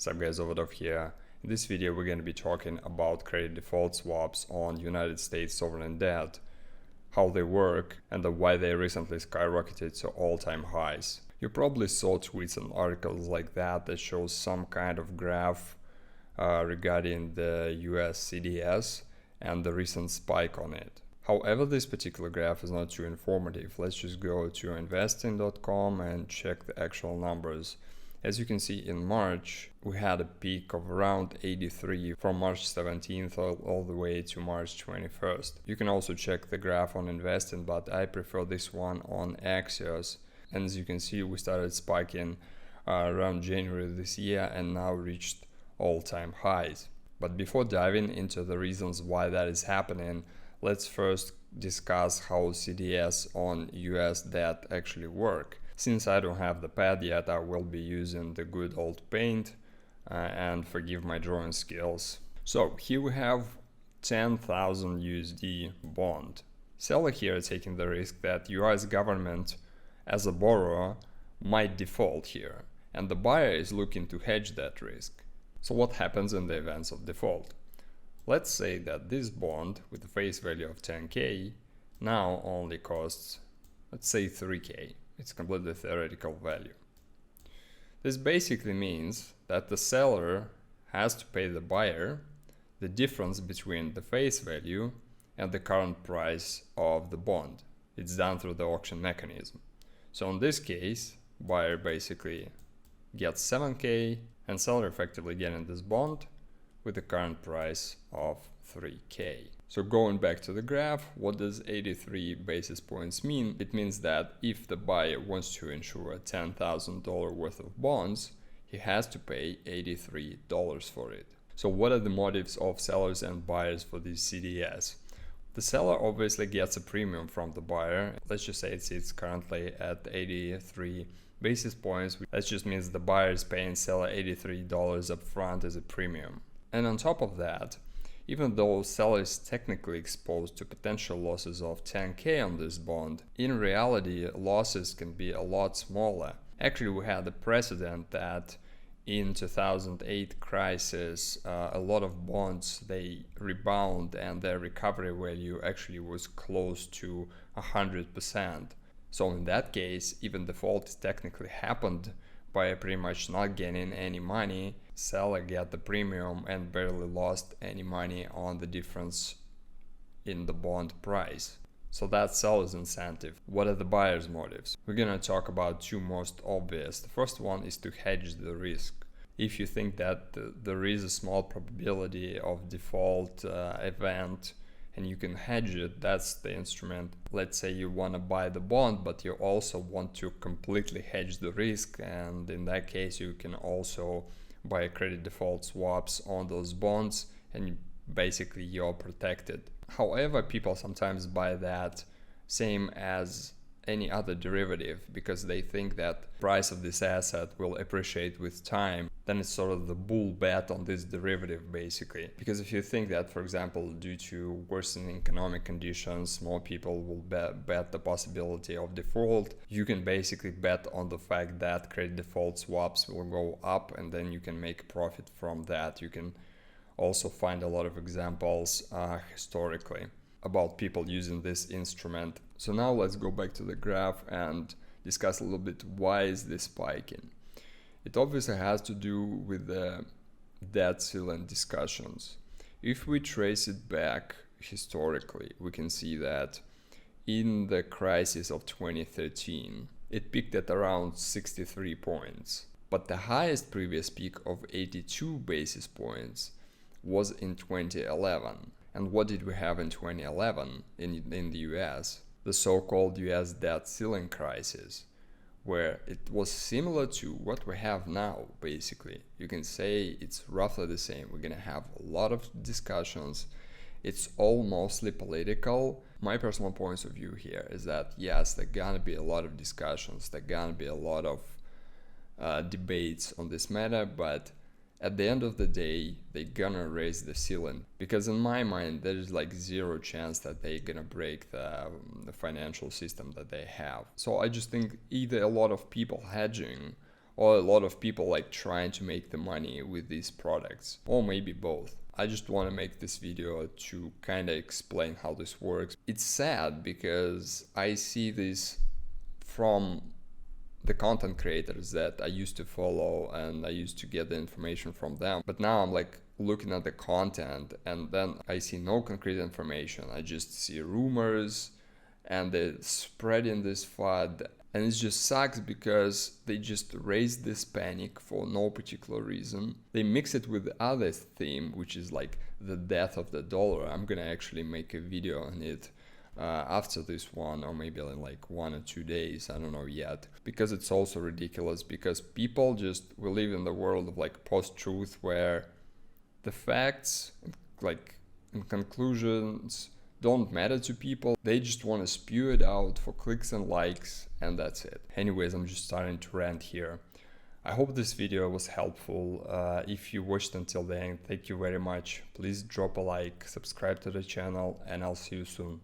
What's up guys, Overdov here. In this video we're going to be talking about credit default swaps on United States sovereign debt, how they work, and why they recently skyrocketed to all-time highs. You probably saw tweets and articles like that shows some kind of graph regarding the U.S. CDS and the recent spike on it. However, this particular graph is not too informative. Let's just go to investing.com and check the actual numbers. As you can see, in March, we had a peak of around 83 from March 17th all the way to March 21st. You can also check the graph on Investing, but I prefer this one on Axios. And as you can see, we started spiking around January this year and now reached all-time highs. But before diving into the reasons why that is happening, let's first discuss how CDS on US debt actually work. Since I don't have the pad yet, I will be using the good old paint and forgive my drawing skills. So here we have 10,000 USD bond. Seller here is taking the risk that US government as a borrower might default here, and the buyer is looking to hedge that risk. So what happens in the events of default? Let's say that this bond with a face value of 10k now only costs, let's say 3k. It's completely theoretical value. This basically means that the seller has to pay the buyer the difference between the face value and the current price of the bond. It's done through the auction mechanism. So in this case, buyer basically gets 7k and seller effectively getting this bond with the current price of 3k. So going back to the graph, what does 83 basis points mean? It means that if the buyer wants to insure $10,000 worth of bonds, he has to pay $83 for it. So what are the motives of sellers and buyers for this CDS? The seller obviously gets a premium from the buyer. Let's just say it's currently at 83 basis points. That just means the buyer is paying seller $83 up front as a premium. And on top of that, even though seller is technically exposed to potential losses of 10k on this bond, in reality losses can be a lot smaller. Actually, we had a precedent that in 2008 crisis, a lot of bonds, they rebound and their recovery value actually was close to 100%. So in that case, even default technically happened by pretty much not getting any money. Seller get the premium and barely lost any money on the difference in the bond price. So that's seller's incentive. What are the buyer's motives? We're gonna talk about two most obvious. The first one is to hedge the risk. If you think that there is a small probability of default event and you can hedge it, that's the instrument. Let's say you want to buy the bond, but you also want to completely hedge the risk, and in that case you can also buy credit default swaps on those bonds, and basically you're protected. However, people sometimes buy that same as any other derivative because they think that the price of this asset will appreciate with time. Then it's sort of the bull bet on this derivative basically. Because if you think that, for example, due to worsening economic conditions, more people will bet the possibility of default, you can basically bet on the fact that credit default swaps will go up and then you can make profit from that. You can also find a lot of examples historically about people using this instrument. So now let's go back to the graph and discuss a little bit why is this spiking. It obviously has to do with the debt ceiling discussions. If we trace it back historically, we can see that in the crisis of 2013, it peaked at around 63 points. But the highest previous peak of 82 basis points was in 2011. And what did we have in 2011 in the US? The so-called US debt ceiling crisis, where it was similar to what we have now, basically. You can say it's roughly the same. We're gonna have a lot of discussions. It's all mostly political. My personal point of view here is that yes, there's gonna be a lot of discussions, there's gonna be a lot of debates on this matter, but at the end of the day, they're gonna raise the ceiling, because in my mind there is like zero chance that they're gonna break the financial system that they have. So I just think either a lot of people hedging or a lot of people like trying to make the money with these products, or maybe both. I just want to make this video to kind of explain how this works. It's sad because I see this from the content creators that I used to follow and I used to get the information from them. But now I'm like looking at the content and then I see no concrete information. I just see rumors and they're spreading this FUD. And it just sucks because they just raise this panic for no particular reason. They mix it with the other theme, which is like the death of the dollar. I'm gonna actually make a video on it after this one, or maybe in like 1 or 2 days, I don't know yet, because it's also ridiculous, because people we live in the world of like post-truth where the facts like and conclusions don't matter to people. They just want to spew it out for clicks and likes, and that's it. Anyways, I'm just starting to rant here. I hope this video was helpful. If you watched until the end, thank you very much. Please drop a like, subscribe to the channel, and I'll see you soon.